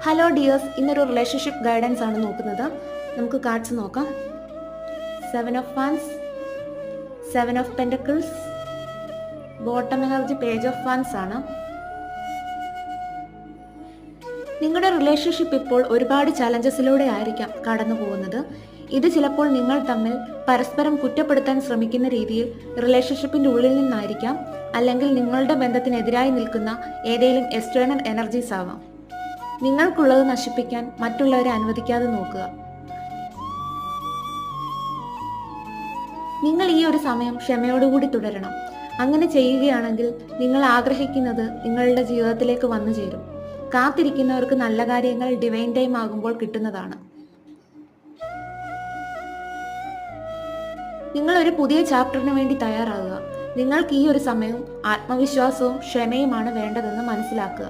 Hello dears, ഇന്നൊരു relationship guidance ആണ് നോക്കുന്നത്. നമുക്ക് കാർഡ്സ് നോക്കാം. 7 of wands, 7 of pentacles, bottom energy page of wands ആണ്. നിങ്ങളുടെ റിലേഷൻഷിപ്പ് ഇപ്പോൾ ഒരുപാട് ചലഞ്ചസിലൂടെ ആയിരിക്കാം കടന്നു പോകുന്നത്. ഇത് ചിലപ്പോൾ നിങ്ങൾ തമ്മിൽ പരസ്പരം കുറ്റപ്പെടുത്താൻ ശ്രമിക്കുന്ന രീതിയിൽ റിലേഷൻഷിപ്പിന്റെ ഉള്ളിൽ നിന്നായിരിക്കാം, അല്ലെങ്കിൽ നിങ്ങളുടെ ബന്ധത്തിനെതിരായി നിൽക്കുന്ന ഏതെങ്കിലും എക്സ്റ്റേണൽ എനർജീസ് ആവാം. നിങ്ങൾക്കുള്ളത് നശിപ്പിക്കാൻ മറ്റുള്ളവരെ അനുവദിക്കാതെ നോക്കുക. നിങ്ങൾ ഈ ഒരു സമയം ക്ഷമയോടുകൂടി തുടരണം. അങ്ങനെ ചെയ്യുകയാണെങ്കിൽ നിങ്ങൾ ആഗ്രഹിക്കുന്നത് നിങ്ങളുടെ ജീവിതത്തിലേക്ക് വന്നു ചേരും. കാത്തിരിക്കുന്നവർക്ക് നല്ല കാര്യങ്ങൾ ഡിവൈൻ ടൈം ആകുമ്പോൾ കിട്ടുന്നതാണ്. നിങ്ങൾ ഒരു പുതിയ ചാപ്റ്ററിന് വേണ്ടി തയ്യാറാകുക. നിങ്ങൾക്ക് ഈ ഒരു സമയവും ആത്മവിശ്വാസവും ക്ഷമയുമാണ് വേണ്ടതെന്ന് മനസ്സിലാക്കുക.